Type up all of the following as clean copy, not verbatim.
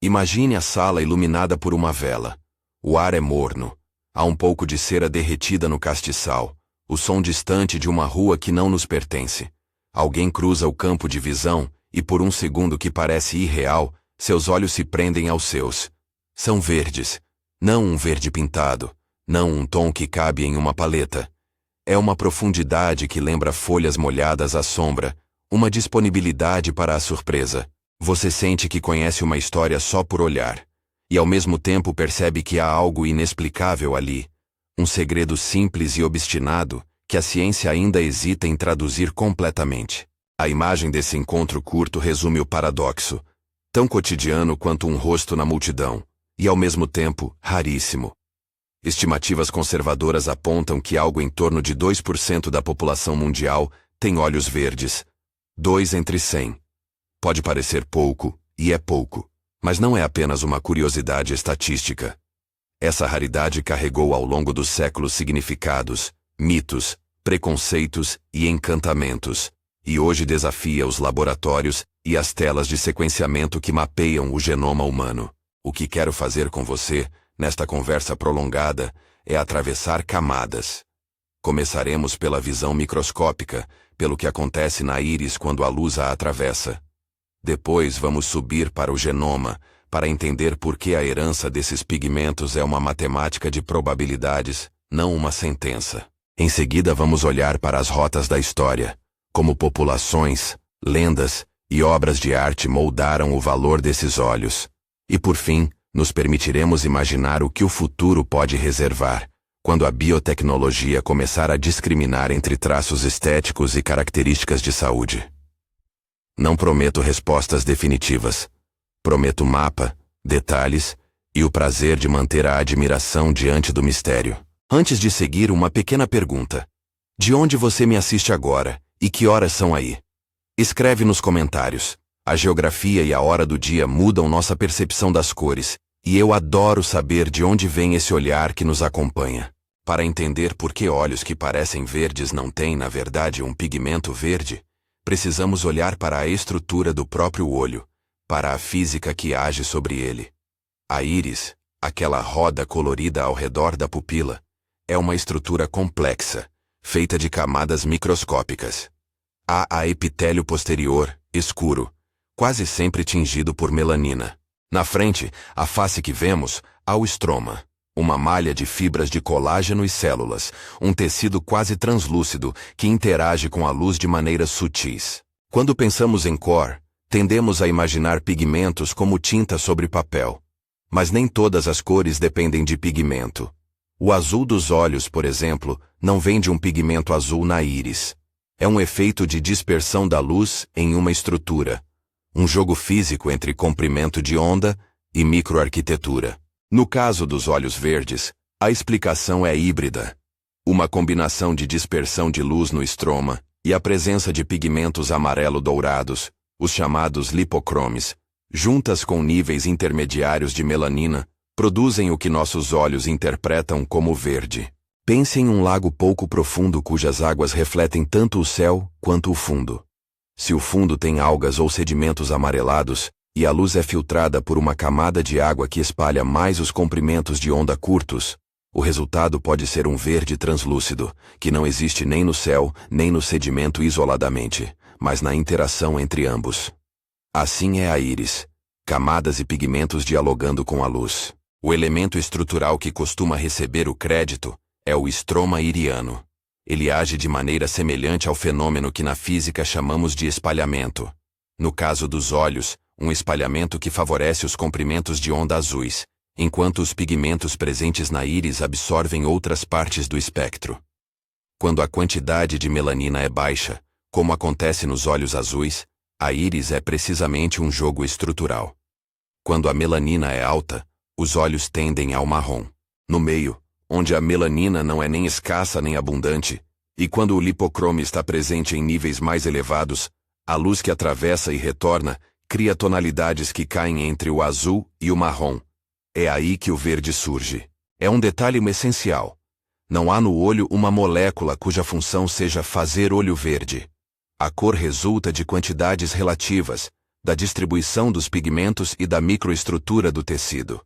Imagine a sala iluminada por uma vela. O ar é morno. Há um pouco de cera derretida no castiçal. O som distante de uma rua que não nos pertence. Alguém cruza o campo de visão e por um segundo que parece irreal, seus olhos se prendem aos seus. São verdes. Não um verde pintado. Não um tom que cabe em uma paleta. É uma profundidade que lembra folhas molhadas à sombra, uma disponibilidade para a surpresa. Você sente que conhece uma história só por olhar. E ao mesmo tempo percebe que há algo inexplicável ali. Um segredo simples e obstinado que a ciência ainda hesita em traduzir completamente. A imagem desse encontro curto resume o paradoxo. Tão cotidiano quanto um rosto na multidão. E ao mesmo tempo, raríssimo. Estimativas conservadoras apontam que algo em torno de 2% da população mundial tem olhos verdes. 2 entre 100. Pode parecer pouco, e é pouco. Mas não é apenas uma curiosidade estatística. Essa raridade carregou ao longo dos séculos significados, mitos, preconceitos e encantamentos, e hoje desafia os laboratórios e as telas de sequenciamento que mapeiam o genoma humano. O que quero fazer com você, nesta conversa prolongada, é atravessar camadas. Começaremos pela visão microscópica, pelo que acontece na íris quando a luz a atravessa. Depois vamos subir para o genoma, para entender por que a herança desses pigmentos é uma matemática de probabilidades, não uma sentença. Em seguida vamos olhar para as rotas da história, como populações, lendas e obras de arte moldaram o valor desses olhos. E por fim, nos permitiremos imaginar o que o futuro pode reservar, quando a biotecnologia começar a discriminar entre traços estéticos e características de saúde. Não prometo respostas definitivas. Prometo mapa, detalhes e o prazer de manter a admiração diante do mistério. Antes de seguir, uma pequena pergunta. De onde você me assiste agora e que horas são aí? Escreve nos comentários. A geografia e a hora do dia mudam nossa percepção das cores, e eu adoro saber de onde vem esse olhar que nos acompanha. Para entender por que olhos que parecem verdes não têm, na verdade, um pigmento verde, precisamos olhar para a estrutura do próprio olho, para a física que age sobre ele. A íris, aquela roda colorida ao redor da pupila, é uma estrutura complexa, feita de camadas microscópicas. Há a epitélio posterior, escuro, quase sempre tingido por melanina. Na frente, a face que vemos, há o estroma, uma malha de fibras de colágeno e células, um tecido quase translúcido que interage com a luz de maneiras sutis. Quando pensamos em cor, tendemos a imaginar pigmentos como tinta sobre papel. Mas nem todas as cores dependem de pigmento. O azul dos olhos, por exemplo, não vem de um pigmento azul na íris. É um efeito de dispersão da luz em uma estrutura. Um jogo físico entre comprimento de onda e microarquitetura. No caso dos olhos verdes, a explicação é híbrida. Uma combinação de dispersão de luz no estroma e a presença de pigmentos amarelo-dourados, os chamados lipocromes, juntas com níveis intermediários de melanina, produzem o que nossos olhos interpretam como verde. Pense em um lago pouco profundo cujas águas refletem tanto o céu quanto o fundo. Se o fundo tem algas ou sedimentos amarelados, e a luz é filtrada por uma camada de água que espalha mais os comprimentos de onda curtos, o resultado pode ser um verde translúcido, que não existe nem no céu, nem no sedimento isoladamente, mas na interação entre ambos. Assim é a íris, camadas e pigmentos dialogando com a luz. O elemento estrutural que costuma receber o crédito é o estroma iriano. Ele age de maneira semelhante ao fenômeno que na física chamamos de espalhamento. No caso dos olhos, um espalhamento que favorece os comprimentos de onda azuis, enquanto os pigmentos presentes na íris absorvem outras partes do espectro. Quando a quantidade de melanina é baixa, como acontece nos olhos azuis, a íris é precisamente um jogo estrutural. Quando a melanina é alta, os olhos tendem ao marrom. No meio, onde a melanina não é nem escassa nem abundante, e quando o lipocrome está presente em níveis mais elevados, a luz que atravessa e retorna cria tonalidades que caem entre o azul e o marrom. É aí que o verde surge. É um detalhe essencial. Não há no olho uma molécula cuja função seja fazer olho verde. A cor resulta de quantidades relativas, da distribuição dos pigmentos e da microestrutura do tecido.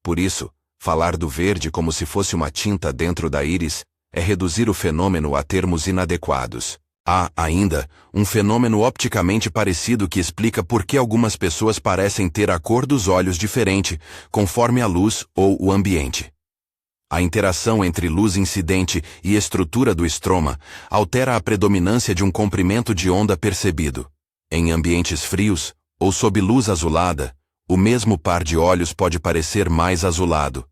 Por isso, falar do verde como se fosse uma tinta dentro da íris é reduzir o fenômeno a termos inadequados. Há, ainda, um fenômeno opticamente parecido que explica por que algumas pessoas parecem ter a cor dos olhos diferente, conforme a luz ou o ambiente. A interação entre luz incidente e estrutura do estroma altera a predominância de um comprimento de onda percebido. Em ambientes frios, ou sob luz azulada, o mesmo par de olhos pode parecer mais azulado.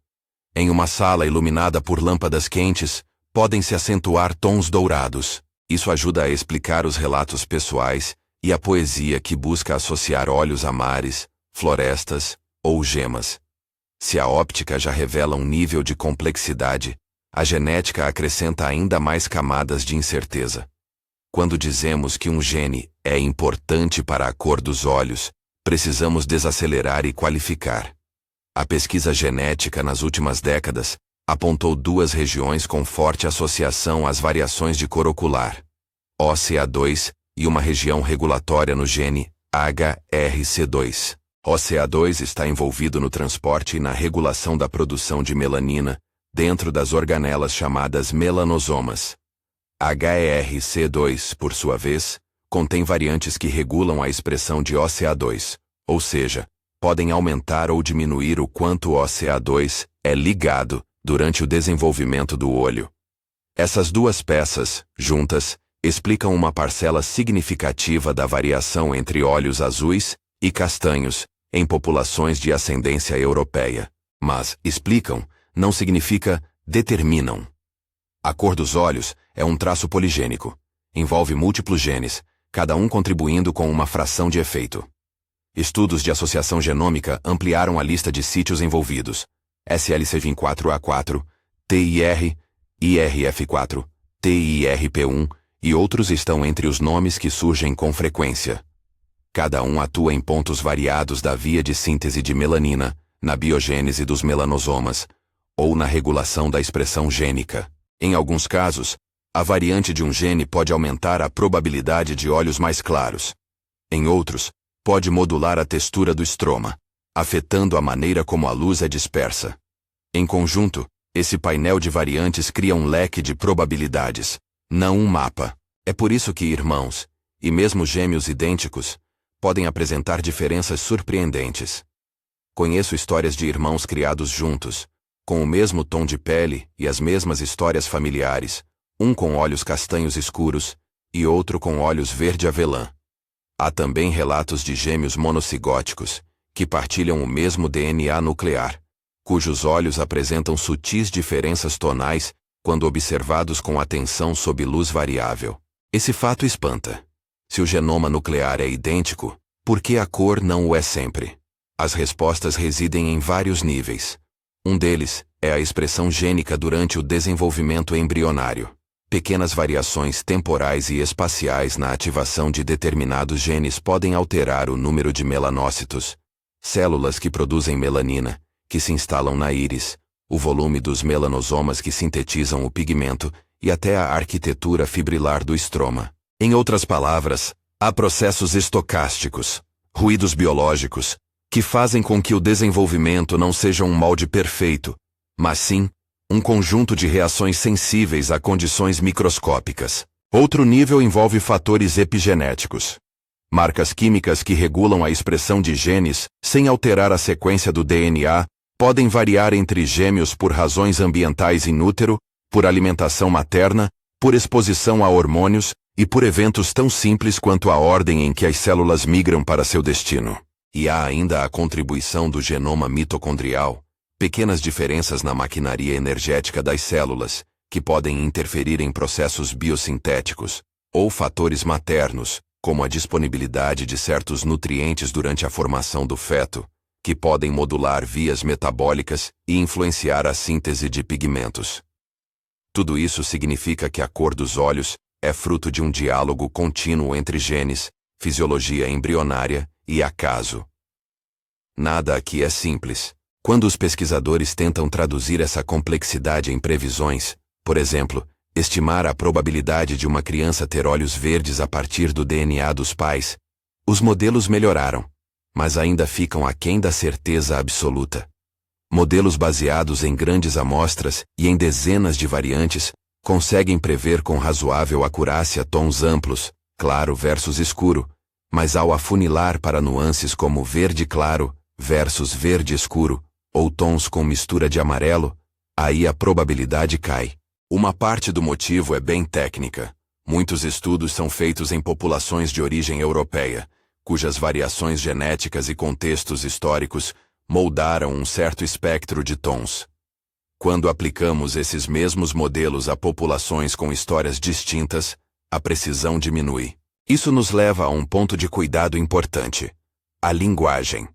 Em uma sala iluminada por lâmpadas quentes, podem se acentuar tons dourados. Isso ajuda a explicar os relatos pessoais e a poesia que busca associar olhos a mares, florestas ou gemas. Se a óptica já revela um nível de complexidade, a genética acrescenta ainda mais camadas de incerteza. Quando dizemos que um gene é importante para a cor dos olhos, precisamos desacelerar e qualificar. A pesquisa genética nas últimas décadas apontou duas regiões com forte associação às variações de cor ocular, OCA2, e uma região regulatória no gene HRC2. OCA2 está envolvido no transporte e na regulação da produção de melanina, dentro das organelas chamadas melanosomas. HRC2, por sua vez, contém variantes que regulam a expressão de OCA2, ou seja, podem aumentar ou diminuir o quanto o OCA2 é ligado durante o desenvolvimento do olho. Essas duas peças, juntas, explicam uma parcela significativa da variação entre olhos azuis e castanhos em populações de ascendência europeia. Mas explicam não significa determinam. A cor dos olhos é um traço poligênico. Envolve múltiplos genes, cada um contribuindo com uma fração de efeito. Estudos de associação genômica ampliaram a lista de sítios envolvidos. SLC24A4, TIR, IRF4, TIRP1 e outros estão entre os nomes que surgem com frequência. Cada um atua em pontos variados da via de síntese de melanina, na biogênese dos melanosomas, ou na regulação da expressão gênica. Em alguns casos, a variante de um gene pode aumentar a probabilidade de olhos mais claros. Em outros, pode modular a textura do estroma, afetando a maneira como a luz é dispersa. Em conjunto, esse painel de variantes cria um leque de probabilidades, não um mapa. É por isso que irmãos, e mesmo gêmeos idênticos, podem apresentar diferenças surpreendentes. Conheço histórias de irmãos criados juntos, com o mesmo tom de pele e as mesmas histórias familiares, um com olhos castanhos escuros e outro com olhos verde avelã. Há também relatos de gêmeos monocigóticos, que partilham o mesmo DNA nuclear, cujos olhos apresentam sutis diferenças tonais quando observados com atenção sob luz variável. Esse fato espanta. Se o genoma nuclear é idêntico, por que a cor não o é sempre? As respostas residem em vários níveis. Um deles é a expressão gênica durante o desenvolvimento embrionário. Pequenas variações temporais e espaciais na ativação de determinados genes podem alterar o número de melanócitos, células que produzem melanina, que se instalam na íris, o volume dos melanosomas que sintetizam o pigmento e até a arquitetura fibrilar do estroma. Em outras palavras, há processos estocásticos, ruídos biológicos, que fazem com que o desenvolvimento não seja um molde perfeito, mas sim um conjunto de reações sensíveis a condições microscópicas. Outro nível envolve fatores epigenéticos. Marcas químicas que regulam a expressão de genes sem alterar a sequência do DNA podem variar entre gêmeos por razões ambientais in útero, por alimentação materna, por exposição a hormônios e por eventos tão simples quanto a ordem em que as células migram para seu destino. E há ainda a contribuição do genoma mitocondrial, pequenas diferenças na maquinaria energética das células, que podem interferir em processos biosintéticos, ou fatores maternos, como a disponibilidade de certos nutrientes durante a formação do feto, que podem modular vias metabólicas e influenciar a síntese de pigmentos. Tudo isso significa que a cor dos olhos é fruto de um diálogo contínuo entre genes, fisiologia embrionária e acaso. Nada aqui é simples. Quando os pesquisadores tentam traduzir essa complexidade em previsões, por exemplo, estimar a probabilidade de uma criança ter olhos verdes a partir do DNA dos pais, Os modelos melhoraram, mas ainda ficam aquém da certeza absoluta. Modelos baseados em grandes amostras e em dezenas de variantes conseguem prever com razoável acurácia tons amplos, claro versus escuro, mas ao afunilar para nuances como verde claro versus verde escuro, ou tons com mistura de amarelo, aí a probabilidade cai. Uma parte do motivo é bem técnica. Muitos estudos são feitos em populações de origem europeia, cujas variações genéticas e contextos históricos moldaram um certo espectro de tons. Quando aplicamos esses mesmos modelos a populações com histórias distintas, a precisão diminui. Isso nos leva a um ponto de cuidado importante: a linguagem.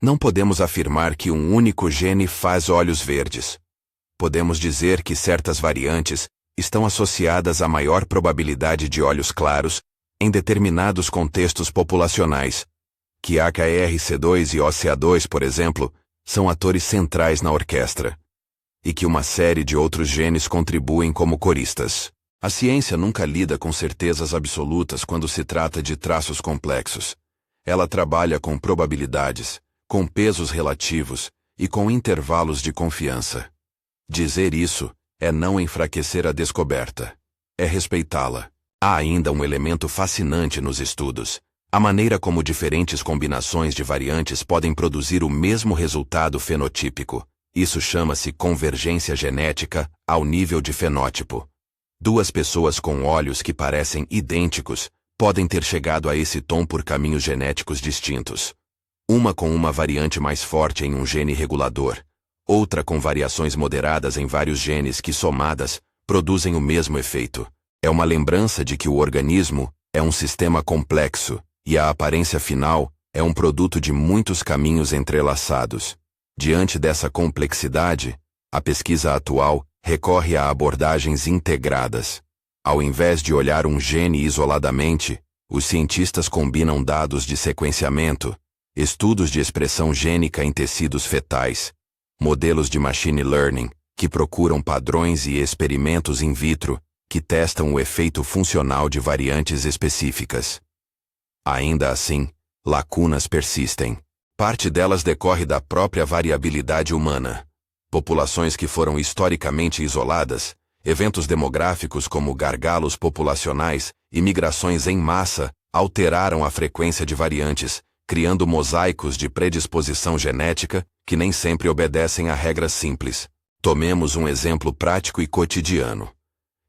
Não podemos afirmar que um único gene faz olhos verdes. Podemos dizer que certas variantes estão associadas a maior probabilidade de olhos claros em determinados contextos populacionais, que AKRC2 e OCA2, por exemplo, são atores centrais na orquestra, e que uma série de outros genes contribuem como coristas. A ciência nunca lida com certezas absolutas quando se trata de traços complexos. Ela trabalha com probabilidades, com pesos relativos e com intervalos de confiança. Dizer isso é não enfraquecer a descoberta, é respeitá-la. Há ainda um elemento fascinante nos estudos: a maneira como diferentes combinações de variantes podem produzir o mesmo resultado fenotípico. Isso chama-se convergência genética ao nível de fenótipo. Duas pessoas com olhos que parecem idênticos podem ter chegado a esse tom por caminhos genéticos distintos. Uma com uma variante mais forte em um gene regulador, outra com variações moderadas em vários genes que, somadas, produzem o mesmo efeito. É uma lembrança de que o organismo é um sistema complexo, e a aparência final é um produto de muitos caminhos entrelaçados. Diante dessa complexidade, a pesquisa atual recorre a abordagens integradas. Ao invés de olhar um gene isoladamente, os cientistas combinam dados de sequenciamento, estudos de expressão gênica em tecidos fetais, modelos de machine learning, que procuram padrões, e experimentos in vitro, que testam o efeito funcional de variantes específicas. Ainda assim, lacunas persistem. Parte delas decorre da própria variabilidade humana. Populações que foram historicamente isoladas, eventos demográficos como gargalos populacionais e migrações em massa alteraram a frequência de variantes, criando mosaicos de predisposição genética que nem sempre obedecem a regras simples. Tomemos um exemplo prático e cotidiano.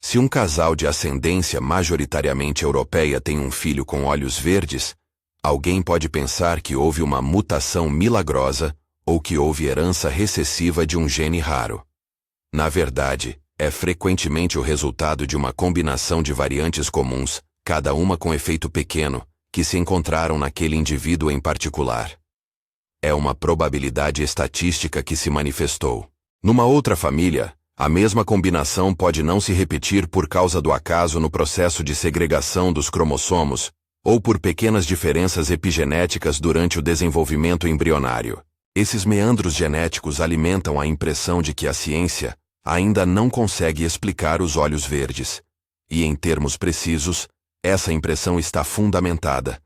Se um casal de ascendência majoritariamente europeia tem um filho com olhos verdes, alguém pode pensar que houve uma mutação milagrosa ou que houve herança recessiva de um gene raro. Na verdade, é frequentemente o resultado de uma combinação de variantes comuns, cada uma com efeito pequeno, que se encontraram naquele indivíduo em particular. É uma probabilidade estatística que se manifestou. Numa outra família, a mesma combinação pode não se repetir por causa do acaso no processo de segregação dos cromossomos, ou por pequenas diferenças epigenéticas durante o desenvolvimento embrionário. Esses meandros genéticos alimentam a impressão de que a ciência ainda não consegue explicar os olhos verdes. E, em termos precisos, essa impressão está fundamentada.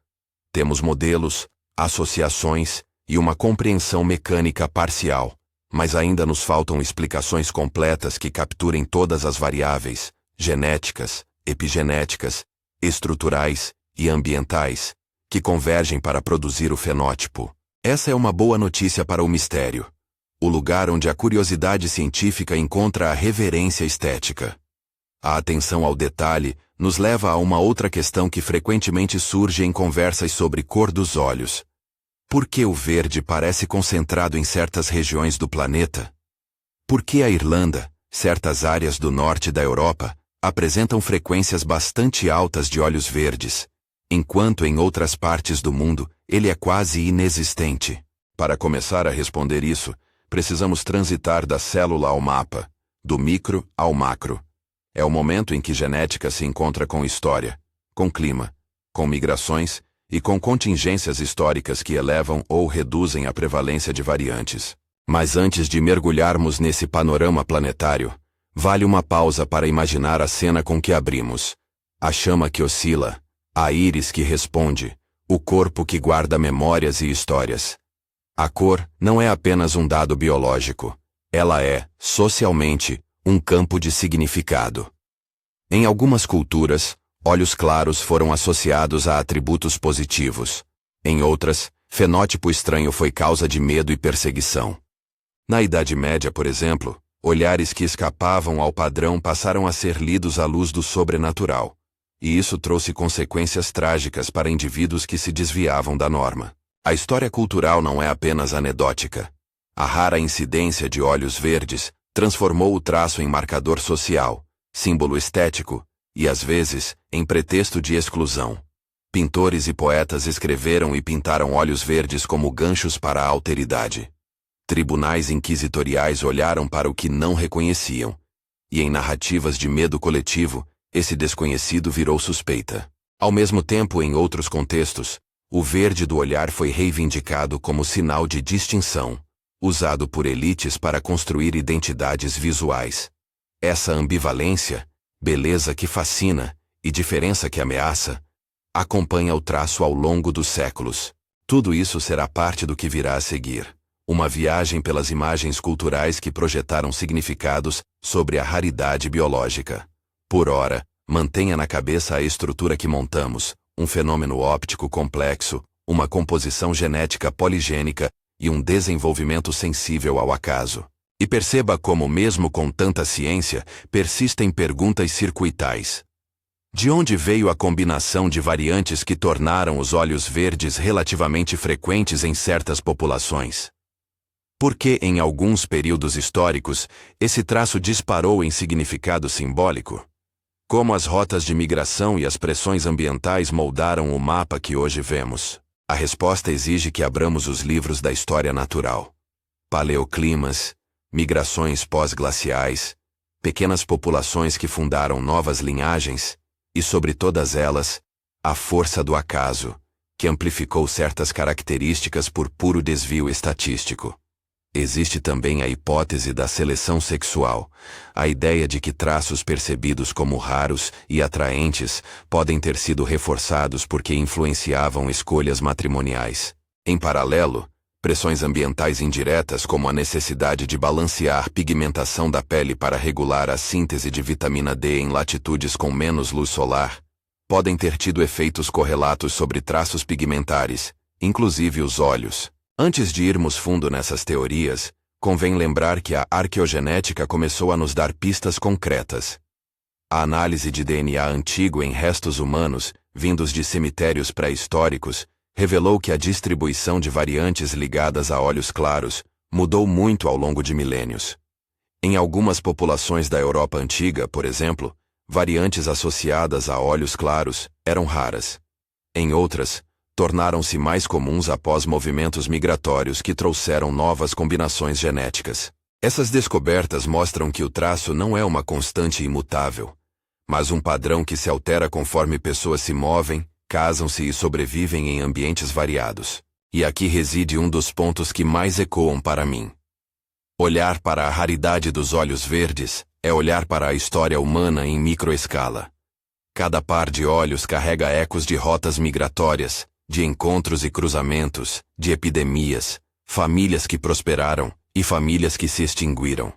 Temos modelos, associações e uma compreensão mecânica parcial, mas ainda nos faltam explicações completas que capturem todas as variáveis genéticas, epigenéticas, estruturais e ambientais que convergem para produzir o fenótipo. Essa é uma boa notícia para o mistério, o lugar onde a curiosidade científica encontra a reverência estética. A atenção ao detalhe nos leva a uma outra questão que frequentemente surge em conversas sobre cor dos olhos. Por que o verde parece concentrado em certas regiões do planeta? Por que a Irlanda, certas áreas do norte da Europa, apresentam frequências bastante altas de olhos verdes, enquanto em outras partes do mundo ele é quase inexistente? Para começar a responder isso, precisamos transitar da célula ao mapa, do micro ao macro. É o momento em que genética se encontra com história, com clima, com migrações e com contingências históricas que elevam ou reduzem a prevalência de variantes. Mas antes de mergulharmos nesse panorama planetário, vale uma pausa para imaginar a cena com que abrimos. A chama que oscila, a íris que responde, O corpo que guarda memórias e histórias. A cor não é apenas um dado biológico. Ela é, socialmente, um campo de significado. Em algumas culturas, olhos claros foram associados a atributos positivos. Em outras, fenótipo estranho foi causa de medo e perseguição. Na Idade Média, por exemplo, olhares que escapavam ao padrão passaram a ser lidos à luz do sobrenatural. E isso trouxe consequências trágicas para indivíduos que se desviavam da norma. A história cultural não é apenas anedótica. A rara incidência de olhos verdes transformou o traço em marcador social, símbolo estético e, às vezes, em pretexto de exclusão. Pintores e poetas escreveram e pintaram olhos verdes como ganchos para a alteridade. Tribunais inquisitoriais olharam para o que não reconheciam. E em narrativas de medo coletivo, esse desconhecido virou suspeita. Ao mesmo tempo, em outros contextos, o verde do olhar foi reivindicado como sinal de distinção, usado por elites para construir identidades visuais. Essa ambivalência, beleza que fascina e diferença que ameaça, acompanha o traço ao longo dos séculos. Tudo isso será parte do que virá a seguir. Uma viagem pelas imagens culturais que projetaram significados sobre a raridade biológica. Por ora, mantenha na cabeça a estrutura que montamos, um fenômeno óptico complexo, uma composição genética poligênica e um desenvolvimento sensível ao acaso. E perceba como, mesmo com tanta ciência, persistem perguntas circuitais. De onde veio a combinação de variantes que tornaram os olhos verdes relativamente frequentes em certas populações? Por que, em alguns períodos históricos, esse traço disparou em significado simbólico? Como as rotas de migração e as pressões ambientais moldaram o mapa que hoje vemos? A resposta exige que abramos os livros da história natural. Paleoclimas, migrações pós-glaciais, pequenas populações que fundaram novas linhagens, e sobre todas elas, a força do acaso, que amplificou certas características por puro desvio estatístico. Existe também a hipótese da seleção sexual, a ideia de que traços percebidos como raros e atraentes podem ter sido reforçados porque influenciavam escolhas matrimoniais. Em paralelo, pressões ambientais indiretas como a necessidade de balancear pigmentação da pele para regular a síntese de vitamina D em latitudes com menos luz solar, podem ter tido efeitos correlatos sobre traços pigmentares, inclusive os olhos. Antes de irmos fundo nessas teorias, convém lembrar que a arqueogenética começou a nos dar pistas concretas. A análise de DNA antigo em restos humanos, vindos de cemitérios pré-históricos, revelou que a distribuição de variantes ligadas a olhos claros mudou muito ao longo de milênios. Em algumas populações da Europa antiga, por exemplo, variantes associadas a olhos claros eram raras. Em outras, tornaram-se mais comuns após movimentos migratórios que trouxeram novas combinações genéticas. Essas descobertas mostram que o traço não é uma constante imutável, mas um padrão que se altera conforme pessoas se movem, casam-se e sobrevivem em ambientes variados. E aqui reside um dos pontos que mais ecoam para mim. Olhar para a raridade dos olhos verdes é olhar para a história humana em microescala. Cada par de olhos carrega ecos de rotas migratórias, de encontros e cruzamentos, de epidemias, famílias que prosperaram e famílias que se extinguiram.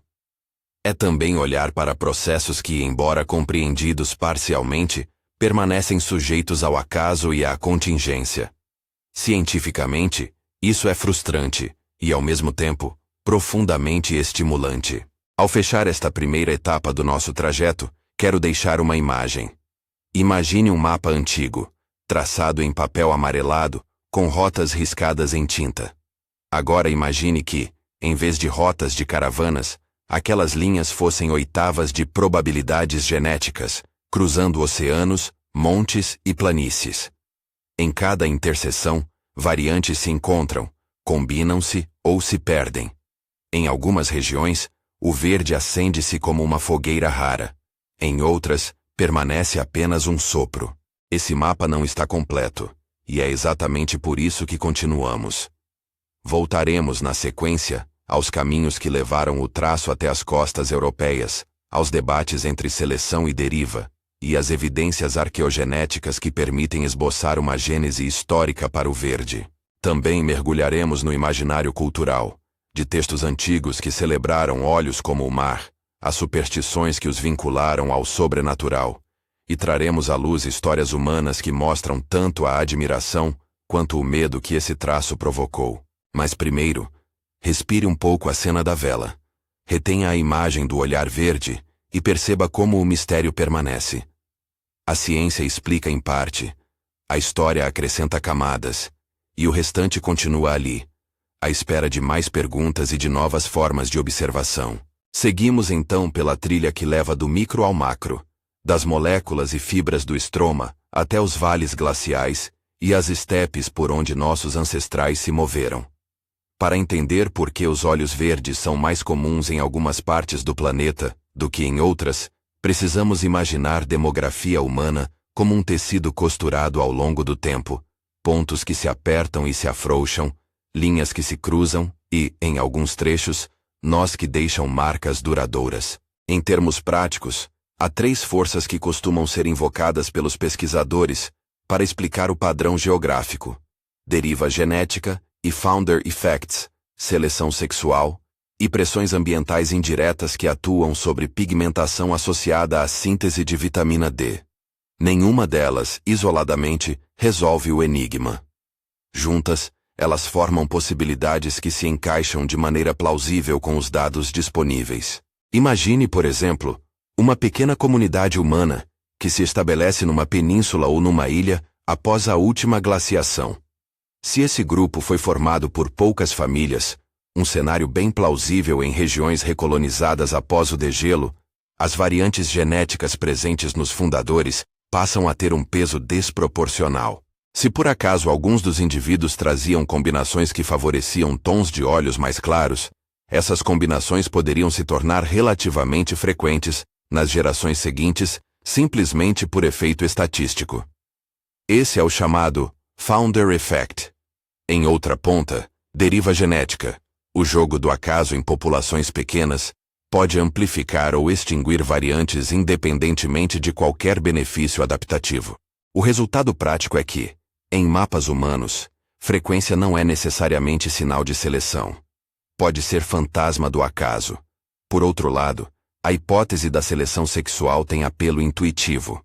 É também olhar para processos que, embora compreendidos parcialmente, permanecem sujeitos ao acaso e à contingência. Cientificamente, isso é frustrante e, ao mesmo tempo, profundamente estimulante. Ao fechar esta primeira etapa do nosso trajeto, quero deixar uma imagem. Imagine um mapa antigo, traçado em papel amarelado, com rotas riscadas em tinta. Agora imagine que, em vez de rotas de caravanas, aquelas linhas fossem oitavas de probabilidades genéticas, cruzando oceanos, montes e planícies. Em cada interseção, variantes se encontram, combinam-se ou se perdem. Em algumas regiões, o verde acende-se como uma fogueira rara. Em outras, permanece apenas um sopro. Esse mapa não está completo, e é exatamente por isso que continuamos. Voltaremos na sequência aos caminhos que levaram o traço até as costas europeias, aos debates entre seleção e deriva, e as evidências arqueogenéticas que permitem esboçar uma gênese histórica para o verde. Também mergulharemos no imaginário cultural, de textos antigos que celebraram olhos como o mar, as superstições que os vincularam ao sobrenatural, e traremos à luz histórias humanas que mostram tanto a admiração quanto o medo que esse traço provocou. Mas primeiro, respire um pouco a cena da vela. Retenha a imagem do olhar verde e perceba como o mistério permanece. A ciência explica em parte, a história acrescenta camadas, e o restante continua ali, à espera de mais perguntas e de novas formas de observação. Seguimos então pela trilha que leva do micro ao macro, das moléculas e fibras do estroma até os vales glaciais e as estepes por onde nossos ancestrais se moveram. Para entender por que os olhos verdes são mais comuns em algumas partes do planeta do que em outras, precisamos imaginar demografia humana como um tecido costurado ao longo do tempo, pontos que se apertam e se afrouxam, linhas que se cruzam e, em alguns trechos, nós que deixam marcas duradouras. Em termos práticos, há 3 forças que costumam ser invocadas pelos pesquisadores para explicar o padrão geográfico: deriva genética e founder effects, seleção sexual, e pressões ambientais indiretas que atuam sobre pigmentação associada à síntese de vitamina D. Nenhuma delas, isoladamente, resolve o enigma. Juntas, elas formam possibilidades que se encaixam de maneira plausível com os dados disponíveis. Imagine, por exemplo, uma pequena comunidade humana que se estabelece numa península ou numa ilha após a última glaciação. Se esse grupo foi formado por poucas famílias, um cenário bem plausível em regiões recolonizadas após o degelo, as variantes genéticas presentes nos fundadores passam a ter um peso desproporcional. Se por acaso alguns dos indivíduos traziam combinações que favoreciam tons de olhos mais claros, essas combinações poderiam se tornar relativamente frequentes nas gerações seguintes, simplesmente por efeito estatístico. Esse é o chamado Founder Effect. Em outra ponta, deriva genética. O jogo do acaso em populações pequenas pode amplificar ou extinguir variantes independentemente de qualquer benefício adaptativo. O resultado prático é que, em mapas humanos, frequência não é necessariamente sinal de seleção. Pode ser fantasma do acaso. Por outro lado, a hipótese da seleção sexual tem apelo intuitivo.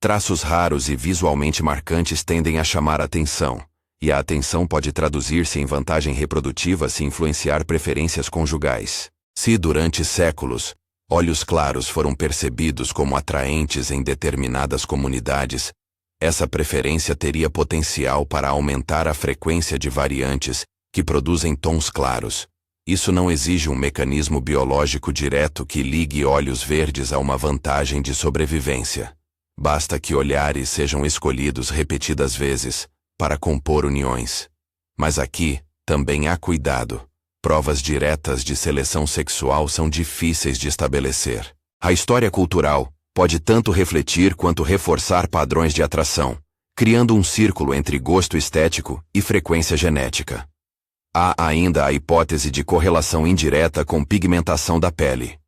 Traços raros e visualmente marcantes tendem a chamar a atenção, e a atenção pode traduzir-se em vantagem reprodutiva se influenciar preferências conjugais. Se durante séculos, olhos claros foram percebidos como atraentes em determinadas comunidades, essa preferência teria potencial para aumentar a frequência de variantes que produzem tons claros. Isso não exige um mecanismo biológico direto que ligue olhos verdes a uma vantagem de sobrevivência. Basta que olhares sejam escolhidos repetidas vezes para compor uniões. Mas aqui, também há cuidado. Provas diretas de seleção sexual são difíceis de estabelecer. A história cultural pode tanto refletir quanto reforçar padrões de atração, criando um círculo entre gosto estético e frequência genética. Há ainda a hipótese de correlação indireta com pigmentação da pele.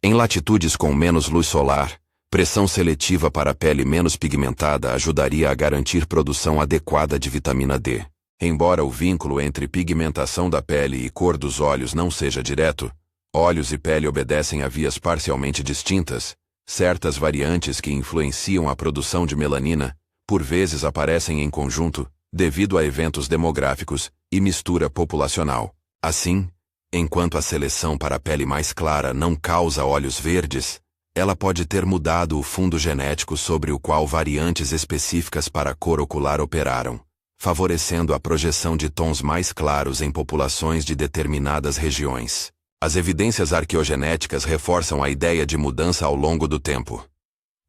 Em latitudes com menos luz solar, pressão seletiva para a pele menos pigmentada ajudaria a garantir produção adequada de vitamina D. Embora o vínculo entre pigmentação da pele e cor dos olhos não seja direto, olhos e pele obedecem a vias parcialmente distintas. Certas variantes que influenciam a produção de melanina, por vezes aparecem em conjunto, devido a eventos demográficos e mistura populacional. Assim, enquanto a seleção para a pele mais clara não causa olhos verdes, ela pode ter mudado o fundo genético sobre o qual variantes específicas para a cor ocular operaram, favorecendo a projeção de tons mais claros em populações de determinadas regiões. As evidências arqueogenéticas reforçam a ideia de mudança ao longo do tempo.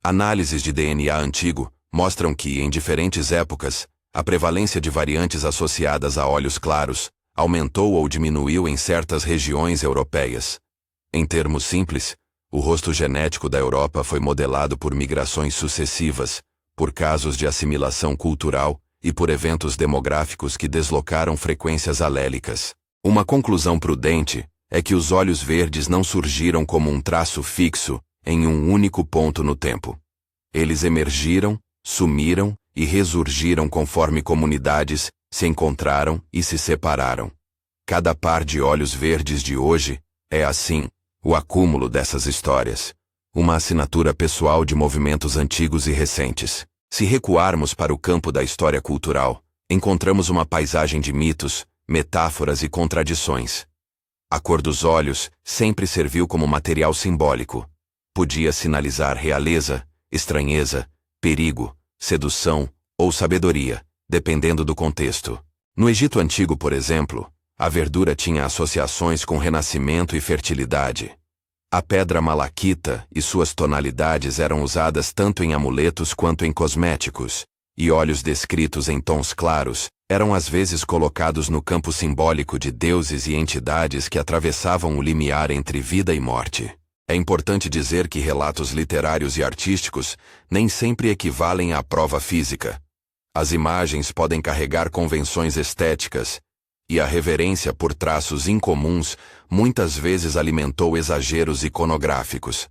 Análises de DNA antigo mostram que, em diferentes épocas, a prevalência de variantes associadas a olhos claros aumentou ou diminuiu em certas regiões europeias. Em termos simples, o rosto genético da Europa foi modelado por migrações sucessivas, por casos de assimilação cultural e por eventos demográficos que deslocaram frequências alélicas. Uma conclusão prudente é que os olhos verdes não surgiram como um traço fixo em um único ponto no tempo. Eles emergiram, sumiram e ressurgiram conforme comunidades se encontraram e se separaram. Cada par de olhos verdes de hoje é, assim, o acúmulo dessas histórias. Uma assinatura pessoal de movimentos antigos e recentes. Se recuarmos para o campo da história cultural, encontramos uma paisagem de mitos, metáforas e contradições. A cor dos olhos sempre serviu como material simbólico. Podia sinalizar realeza, estranheza, perigo, sedução ou sabedoria, dependendo do contexto. No Egito Antigo, por exemplo, a verdura tinha associações com renascimento e fertilidade. A pedra malaquita e suas tonalidades eram usadas tanto em amuletos quanto em cosméticos, e olhos descritos em tons claros eram às vezes colocados no campo simbólico de deuses e entidades que atravessavam o limiar entre vida e morte. É importante dizer que relatos literários e artísticos nem sempre equivalem à prova física. As imagens podem carregar convenções estéticas, e a reverência por traços incomuns muitas vezes alimentou exageros iconográficos.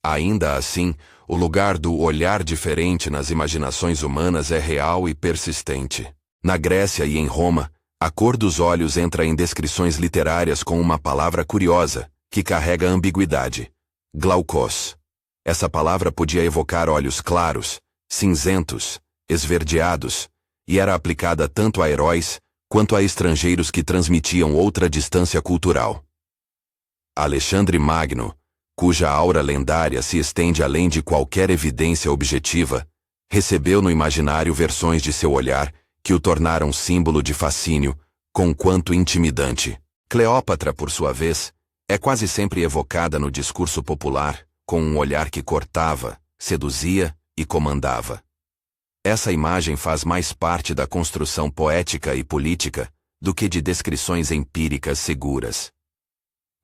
Ainda assim, o lugar do olhar diferente nas imaginações humanas é real e persistente. Na Grécia e em Roma, a cor dos olhos entra em descrições literárias com uma palavra curiosa, que carrega ambiguidade: glaukos. Essa palavra podia evocar olhos claros, cinzentos, esverdeados, e era aplicada tanto a heróis quanto a estrangeiros que transmitiam outra distância cultural. Alexandre Magno, cuja aura lendária se estende além de qualquer evidência objetiva, recebeu no imaginário versões de seu olhar que o tornaram símbolo de fascínio, conquanto intimidante. Cleópatra, por sua vez, é quase sempre evocada no discurso popular, com um olhar que cortava, seduzia e comandava. Essa imagem faz mais parte da construção poética e política do que de descrições empíricas seguras.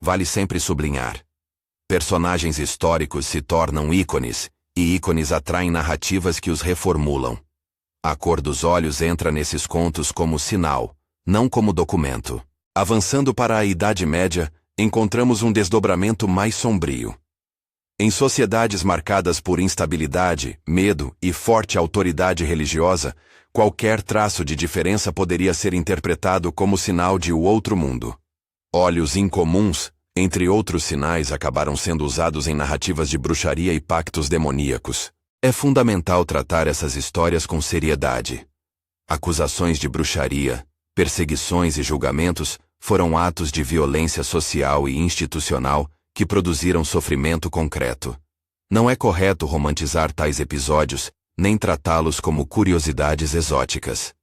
Vale sempre sublinhar: personagens históricos se tornam ícones, e ícones atraem narrativas que os reformulam. A cor dos olhos entra nesses contos como sinal, não como documento. Avançando para a Idade Média, encontramos um desdobramento mais sombrio. Em sociedades marcadas por instabilidade, medo e forte autoridade religiosa, qualquer traço de diferença poderia ser interpretado como sinal de o outro mundo. Olhos incomuns, entre outros sinais, acabaram sendo usados em narrativas de bruxaria e pactos demoníacos. É fundamental tratar essas histórias com seriedade. Acusações de bruxaria, perseguições e julgamentos foram atos de violência social e institucional que produziram sofrimento concreto. Não é correto romantizar tais episódios, nem tratá-los como curiosidades exóticas.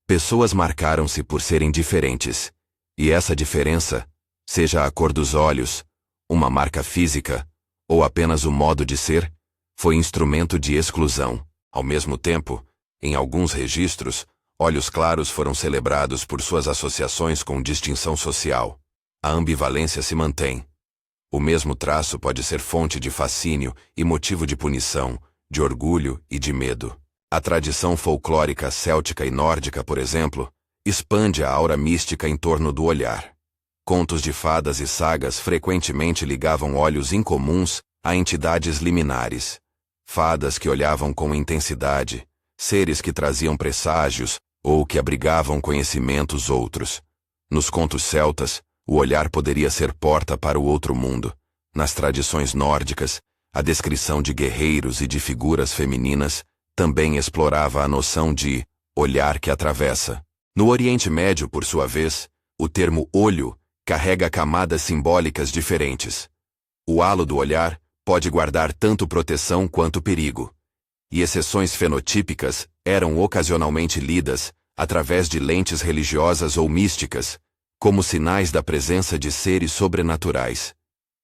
Pessoas marcaram-se por serem diferentes, e essa diferença, seja a cor dos olhos, uma marca física, ou apenas o modo de ser, foi instrumento de exclusão. Ao mesmo tempo, em alguns registros, olhos claros foram celebrados por suas associações com distinção social. A ambivalência se mantém. O mesmo traço pode ser fonte de fascínio e motivo de punição, de orgulho e de medo. A tradição folclórica céltica e nórdica, por exemplo, expande a aura mística em torno do olhar. Contos de fadas e sagas frequentemente ligavam olhos incomuns a entidades liminares. Fadas que olhavam com intensidade, seres que traziam presságios ou que abrigavam conhecimentos outros. Nos contos celtas, o olhar poderia ser porta para o outro mundo. Nas tradições nórdicas, a descrição de guerreiros e de figuras femininas também explorava a noção de olhar que atravessa. No Oriente Médio, por sua vez, o termo olho carrega camadas simbólicas diferentes. O halo do olhar pode guardar tanto proteção quanto perigo. E exceções fenotípicas eram ocasionalmente lidas, através de lentes religiosas ou místicas, como sinais da presença de seres sobrenaturais.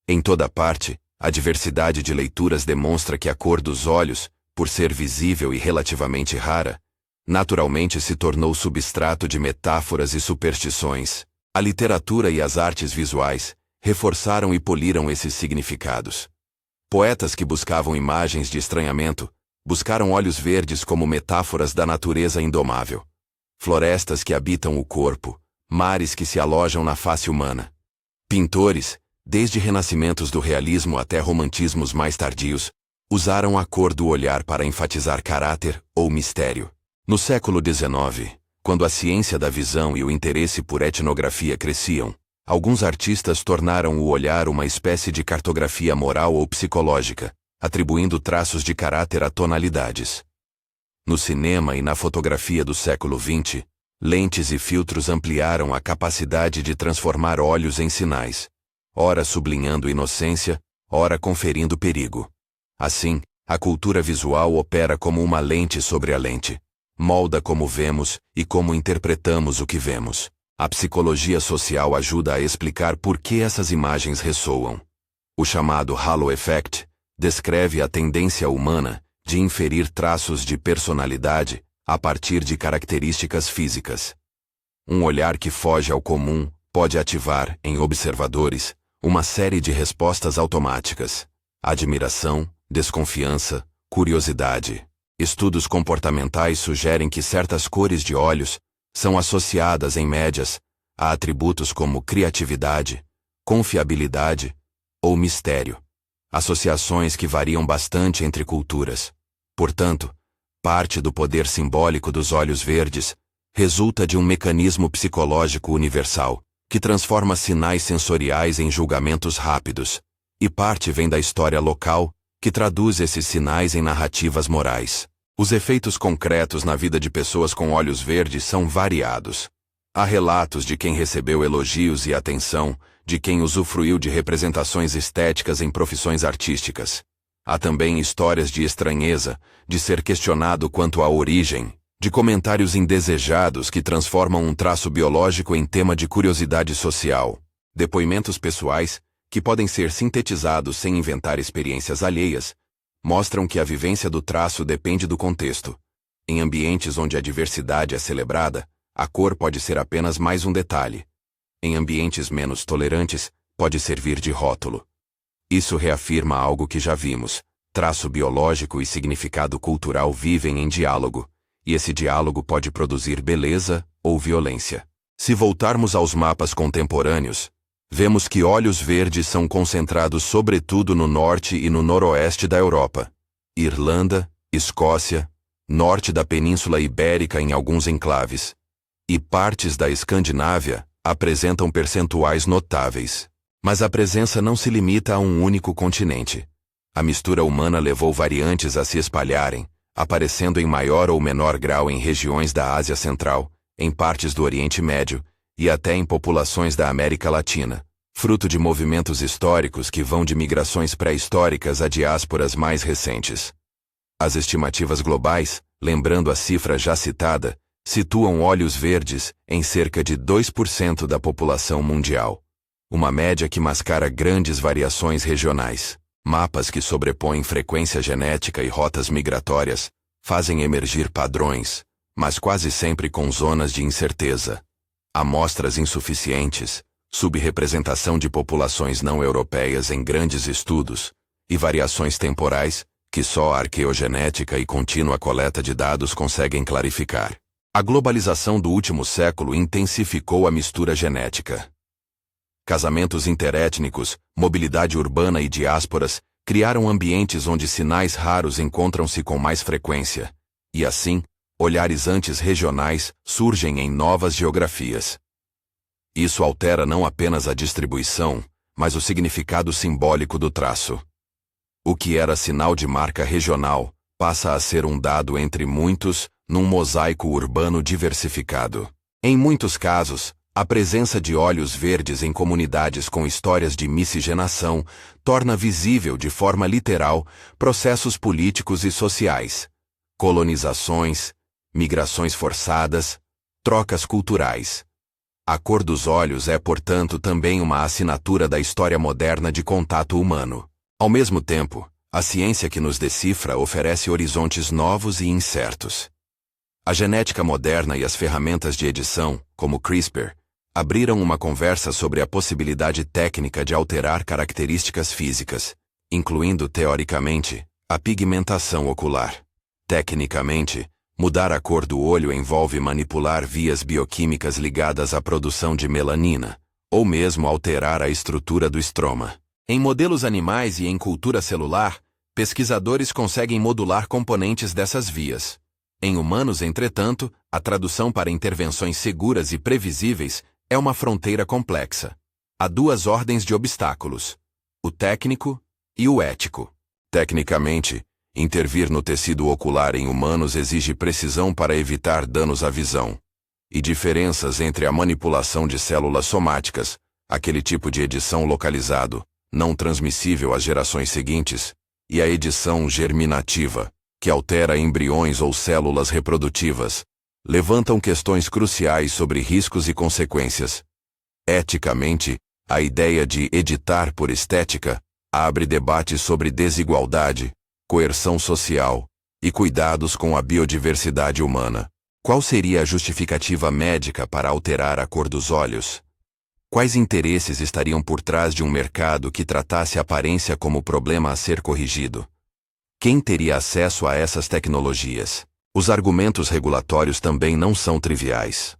Em toda parte, a diversidade de leituras demonstra que a cor dos olhos, por ser visível e relativamente rara, naturalmente se tornou substrato de metáforas e superstições. A literatura e as artes visuais reforçaram e poliram esses significados. Poetas que buscavam imagens de estranhamento buscaram olhos verdes como metáforas da natureza indomável. Florestas que habitam o corpo, mares que se alojam na face humana. Pintores, desde renascimentos do realismo até romantismos mais tardios, Usaram a cor do olhar para enfatizar caráter ou mistério. No século XIX, quando a ciência da visão e o interesse por etnografia cresciam, alguns artistas tornaram o olhar uma espécie de cartografia moral ou psicológica, atribuindo traços de caráter a tonalidades. No cinema e na fotografia do século XX, lentes e filtros ampliaram a capacidade de transformar olhos em sinais, ora sublinhando inocência, ora conferindo perigo. Assim, a cultura visual opera como uma lente sobre a lente, molda como vemos e como interpretamos o que vemos. A psicologia social ajuda a explicar por que essas imagens ressoam. O chamado halo effect descreve a tendência humana de inferir traços de personalidade a partir de características físicas. Um olhar que foge ao comum pode ativar, em observadores, uma série de respostas automáticas: admiração, desconfiança, curiosidade. Estudos comportamentais sugerem que certas cores de olhos são associadas, em médias, a atributos como criatividade, confiabilidade ou mistério. Associações que variam bastante entre culturas. Portanto, parte do poder simbólico dos olhos verdes resulta de um mecanismo psicológico universal, que transforma sinais sensoriais em julgamentos rápidos, e parte vem da história local, que traduz esses sinais em narrativas morais. Os efeitos concretos na vida de pessoas com olhos verdes são variados. Há relatos de quem recebeu elogios e atenção, de quem usufruiu de representações estéticas em profissões artísticas. Há também histórias de estranheza, de ser questionado quanto à origem, de comentários indesejados que transformam um traço biológico em tema de curiosidade social. Depoimentos pessoais, que podem ser sintetizados sem inventar experiências alheias, mostram que a vivência do traço depende do contexto. Em ambientes onde a diversidade é celebrada, a cor pode ser apenas mais um detalhe. Em ambientes menos tolerantes, pode servir de rótulo. Isso reafirma algo que já vimos: traço biológico e significado cultural vivem em diálogo, e esse diálogo pode produzir beleza ou violência. Se voltarmos aos mapas contemporâneos, vemos que olhos verdes são concentrados sobretudo no norte e no noroeste da Europa. Irlanda, Escócia, norte da Península Ibérica em alguns enclaves, e partes da Escandinávia apresentam percentuais notáveis. Mas a presença não se limita a um único continente. A mistura humana levou variantes a se espalharem, aparecendo em maior ou menor grau em regiões da Ásia Central, em partes do Oriente Médio, e até em populações da América Latina, fruto de movimentos históricos que vão de migrações pré-históricas a diásporas mais recentes. As estimativas globais, lembrando a cifra já citada, situam olhos verdes em cerca de 2% da população mundial. Uma média que mascara grandes variações regionais. Mapas que sobrepõem frequência genética e rotas migratórias fazem emergir padrões, mas quase sempre com zonas de incerteza. Amostras insuficientes, subrepresentação de populações não europeias em grandes estudos, e variações temporais, que só a arqueogenética e contínua coleta de dados conseguem clarificar. A globalização do último século intensificou a mistura genética. Casamentos interétnicos, mobilidade urbana e diásporas criaram ambientes onde sinais raros encontram-se com mais frequência, e assim, olhares antes regionais surgem em novas geografias. Isso altera não apenas a distribuição, mas o significado simbólico do traço. O que era sinal de marca regional passa a ser um dado entre muitos, num mosaico urbano diversificado. Em muitos casos, a presença de olhos verdes em comunidades com histórias de miscigenação torna visível de forma literal processos políticos e sociais, colonizações, migrações forçadas, trocas culturais. A cor dos olhos é, portanto, também uma assinatura da história moderna de contato humano. Ao mesmo tempo, a ciência que nos decifra oferece horizontes novos e incertos. A genética moderna e as ferramentas de edição, como CRISPR, abriram uma conversa sobre a possibilidade técnica de alterar características físicas, incluindo, teoricamente, a pigmentação ocular. Tecnicamente, mudar a cor do olho envolve manipular vias bioquímicas ligadas à produção de melanina, ou mesmo alterar a estrutura do estroma. Em modelos animais e em cultura celular, Pesquisadores conseguem modular componentes dessas vias. Em humanos, entretanto, a tradução para intervenções seguras e previsíveis é uma fronteira complexa. Há duas ordens de obstáculos: o técnico e o ético. Tecnicamente, intervir no tecido ocular em humanos exige precisão para evitar danos à visão. E diferenças entre a manipulação de células somáticas, aquele tipo de edição localizado, não transmissível às gerações seguintes, e a edição germinativa, que altera embriões ou células reprodutivas, levantam questões cruciais sobre riscos e consequências. Eticamente, a ideia de editar por estética abre debates sobre desigualdade, coerção social e cuidados com a biodiversidade humana. Qual seria a justificativa médica para alterar a cor dos olhos? Quais interesses estariam por trás de um mercado que tratasse a aparência como problema a ser corrigido? Quem teria acesso a essas tecnologias? Os argumentos regulatórios também não são triviais.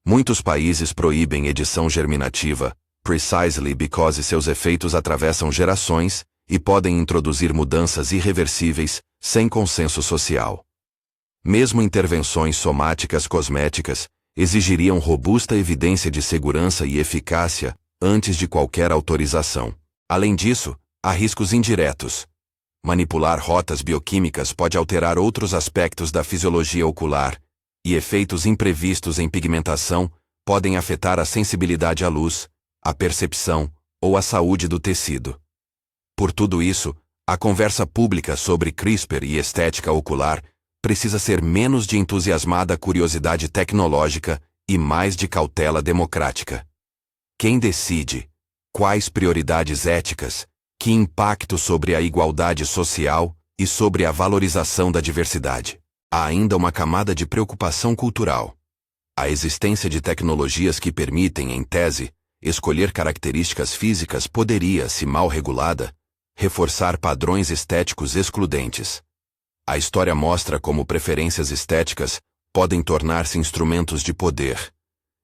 Muitos países proíbem edição germinativa, precisely because seus efeitos atravessam gerações e podem introduzir mudanças irreversíveis, sem consenso social. Mesmo intervenções somáticas cosméticas exigiriam robusta evidência de segurança e eficácia antes de qualquer autorização. Além disso, há riscos indiretos. Manipular rotas bioquímicas pode alterar outros aspectos da fisiologia ocular, e efeitos imprevistos em pigmentação podem afetar a sensibilidade à luz, a percepção ou a saúde do tecido. Por tudo isso, a conversa pública sobre CRISPR e estética ocular precisa ser menos de entusiasmada curiosidade tecnológica e mais de cautela democrática. Quem decide? Quais prioridades éticas? Que impacto sobre a igualdade social e sobre a valorização da diversidade? Há ainda uma camada de preocupação cultural. A existência de tecnologias que permitem, em tese, escolher características físicas poderia, se mal regulada, reforçar padrões estéticos excludentes. A história mostra como preferências estéticas podem tornar-se instrumentos de poder.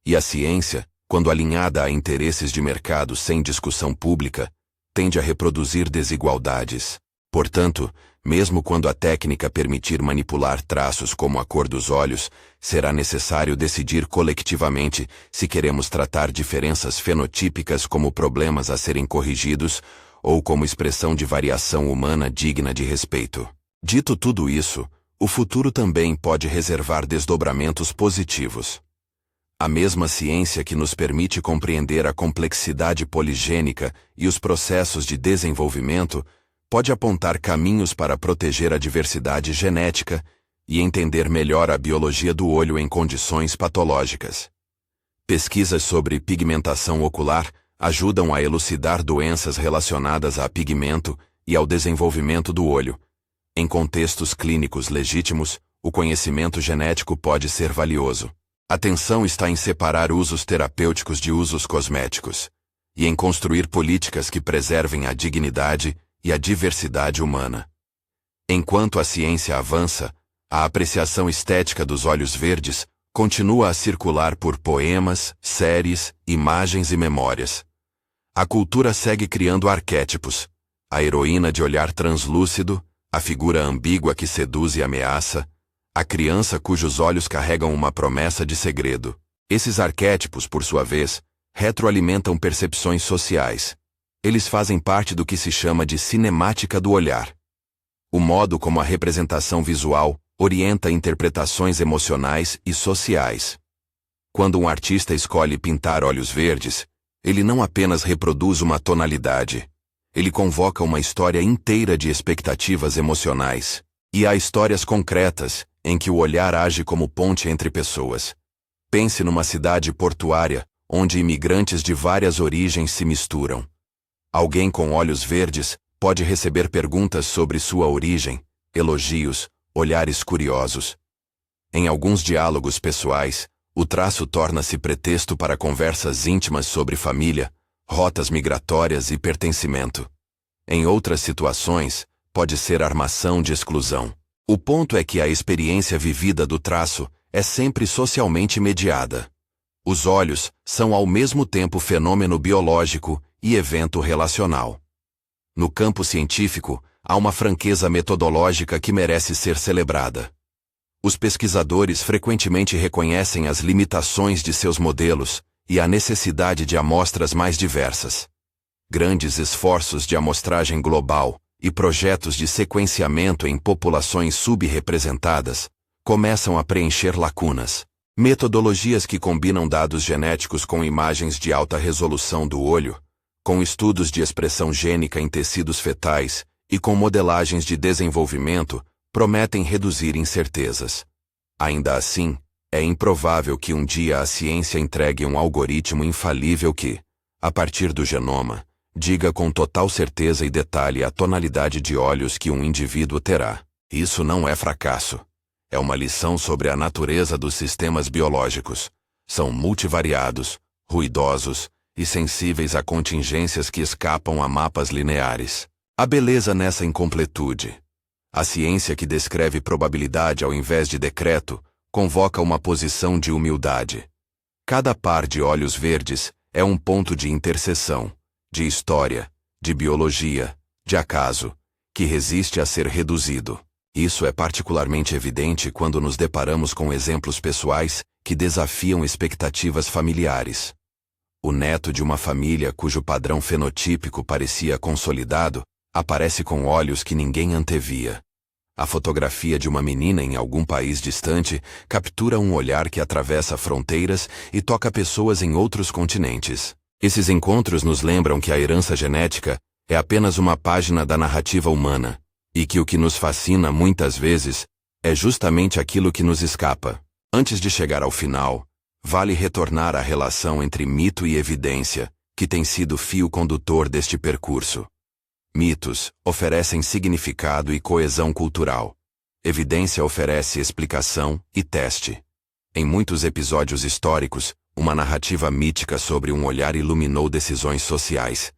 E a ciência, quando alinhada a interesses de mercado sem discussão pública, tende a reproduzir desigualdades. Portanto, mesmo quando a técnica permitir manipular traços como a cor dos olhos, será necessário decidir colectivamente se queremos tratar diferenças fenotípicas como problemas a serem corrigidos ou como expressão de variação humana digna de respeito. Dito tudo isso, o futuro também pode reservar desdobramentos positivos. A mesma ciência que nos permite compreender a complexidade poligênica e os processos de desenvolvimento pode apontar caminhos para proteger a diversidade genética e entender melhor a biologia do olho em condições patológicas. Pesquisas sobre pigmentação ocular ajudam a elucidar doenças relacionadas a pigmento e ao desenvolvimento do olho. Em contextos clínicos legítimos, o conhecimento genético pode ser valioso. A atenção está em separar usos terapêuticos de usos cosméticos, e em construir políticas que preservem a dignidade e a diversidade humana. Enquanto a ciência avança, a apreciação estética dos olhos verdes continua a circular por poemas, séries, imagens e memórias. A cultura segue criando arquétipos: a heroína de olhar translúcido, a figura ambígua que seduz e ameaça, a criança cujos olhos carregam uma promessa de segredo. Esses arquétipos, por sua vez, retroalimentam percepções sociais. Eles fazem parte do que se chama de cinemática do olhar. O modo como a representação visual orienta interpretações emocionais e sociais. Quando um artista escolhe pintar olhos verdes, ele não apenas reproduz uma tonalidade. Ele convoca uma história inteira de expectativas emocionais. E há histórias concretas, em que o olhar age como ponte entre pessoas. Pense numa cidade portuária, onde imigrantes de várias origens se misturam. Alguém com olhos verdes pode receber perguntas sobre sua origem, elogios, olhares curiosos. Em alguns diálogos pessoais, o traço torna-se pretexto para conversas íntimas sobre família, rotas migratórias e pertencimento. Em outras situações, pode ser armação de exclusão. O ponto é que a experiência vivida do traço é sempre socialmente mediada. Os olhos são ao mesmo tempo fenômeno biológico e evento relacional. No campo científico, há uma franqueza metodológica que merece ser celebrada. Os pesquisadores frequentemente reconhecem as limitações de seus modelos e a necessidade de amostras mais diversas. Grandes esforços de amostragem global e projetos de sequenciamento em populações subrepresentadas começam a preencher lacunas. Metodologias que combinam dados genéticos com imagens de alta resolução do olho, com estudos de expressão gênica em tecidos fetais e com modelagens de desenvolvimento, prometem reduzir incertezas. Ainda assim, é improvável que um dia a ciência entregue um algoritmo infalível que, a partir do genoma, diga com total certeza e detalhe a tonalidade de olhos que um indivíduo terá. Isso não é fracasso. É uma lição sobre a natureza dos sistemas biológicos. São multivariados, ruidosos e sensíveis a contingências que escapam a mapas lineares. A beleza nessa incompletude. A ciência que descreve probabilidade ao invés de decreto convoca uma posição de humildade. Cada par de olhos verdes é um ponto de interseção, de história, de biologia, de acaso, que resiste a ser reduzido. Isso é particularmente evidente quando nos deparamos com exemplos pessoais que desafiam expectativas familiares. O neto de uma família cujo padrão fenotípico parecia consolidado aparece com olhos que ninguém antevia. A fotografia de uma menina em algum país distante captura um olhar que atravessa fronteiras e toca pessoas em outros continentes. Esses encontros nos lembram que a herança genética é apenas uma página da narrativa humana, e que o que nos fascina muitas vezes é justamente aquilo que nos escapa. Antes de chegar ao final, vale retornar à relação entre mito e evidência, que tem sido fio condutor deste percurso. Mitos oferecem significado e coesão cultural. Evidência oferece explicação e teste. Em muitos episódios históricos, uma narrativa mítica sobre um olhar iluminou decisões sociais,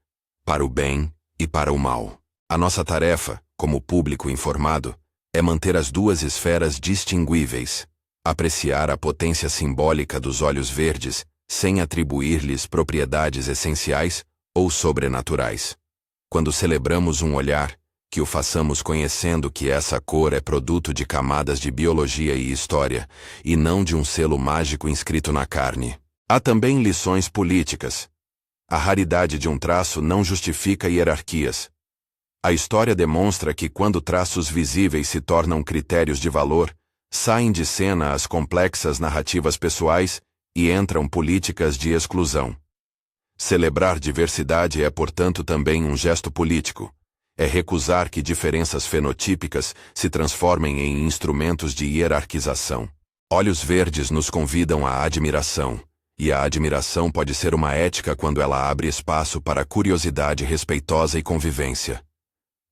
para o bem e para o mal. A nossa tarefa, como público informado, é manter as duas esferas distinguíveis, apreciar a potência simbólica dos olhos verdes, sem atribuir-lhes propriedades essenciais ou sobrenaturais. Quando celebramos um olhar, que o façamos conhecendo que essa cor é produto de camadas de biologia e história, e não de um selo mágico inscrito na carne. Há também lições políticas. A raridade de um traço não justifica hierarquias. A história demonstra que quando traços visíveis se tornam critérios de valor, saem de cena as complexas narrativas pessoais e entram políticas de exclusão. Celebrar diversidade é, portanto, também um gesto político. É recusar que diferenças fenotípicas se transformem em instrumentos de hierarquização. Olhos verdes nos convidam à admiração, e a admiração pode ser uma ética quando ela abre espaço para curiosidade respeitosa e convivência.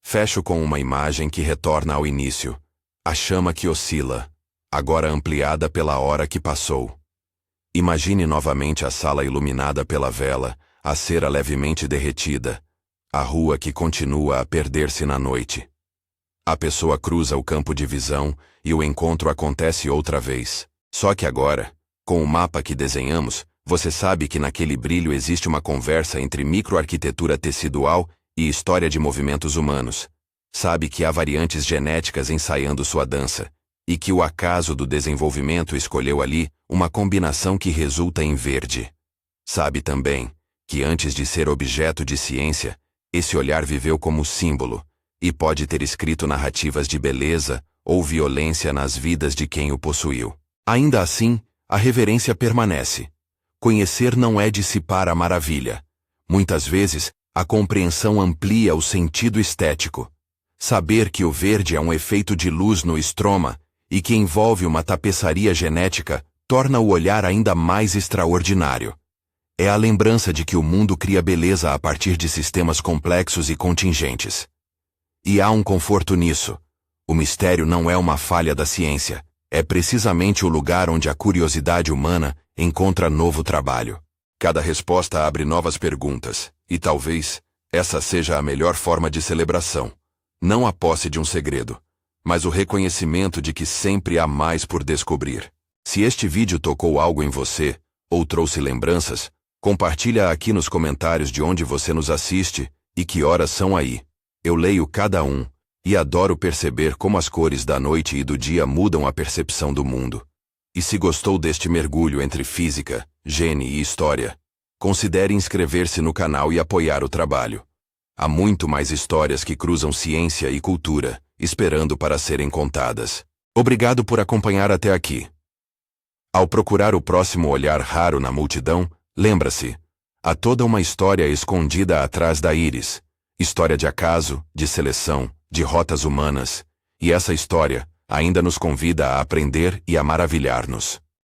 Fecho com uma imagem que retorna ao início. A chama que oscila, agora ampliada pela hora que passou. Imagine novamente a sala iluminada pela vela, a cera levemente derretida, a rua que continua a perder-se na noite. A pessoa cruza o campo de visão e o encontro acontece outra vez. Só que agora, com o mapa que desenhamos, você sabe que naquele brilho existe uma conversa entre microarquitetura tecidual e história de movimentos humanos. Sabe que há variantes genéticas ensaiando sua dança, e que o acaso do desenvolvimento escolheu ali uma combinação que resulta em verde. Sabe também que antes de ser objeto de ciência, esse olhar viveu como símbolo, e pode ter escrito narrativas de beleza ou violência nas vidas de quem o possuiu. Ainda assim, a reverência permanece. Conhecer não é dissipar a maravilha. Muitas vezes, a compreensão amplia o sentido estético. Saber que o verde é um efeito de luz no estroma e que envolve uma tapeçaria genética torna o olhar ainda mais extraordinário. É a lembrança de que o mundo cria beleza a partir de sistemas complexos e contingentes. E há um conforto nisso. O mistério não é uma falha da ciência, é precisamente o lugar onde a curiosidade humana encontra novo trabalho. Cada resposta abre novas perguntas, e talvez essa seja a melhor forma de celebração. Não a posse de um segredo, mas o reconhecimento de que sempre há mais por descobrir. Se este vídeo tocou algo em você, ou trouxe lembranças, compartilha aqui nos comentários de onde você nos assiste e que horas são aí. Eu leio cada um, E adoro perceber como as cores da noite e do dia mudam a percepção do mundo. E se gostou deste mergulho entre física, gene e história, considere inscrever-se no canal e apoiar o trabalho. Há muito mais histórias que cruzam ciência e cultura, esperando para serem contadas. Obrigado por acompanhar até aqui. Ao procurar o próximo olhar raro na multidão, lembra-se, há toda uma história escondida atrás da íris. História de acaso, de seleção, de rotas humanas. E essa história ainda nos convida a aprender e a maravilhar-nos.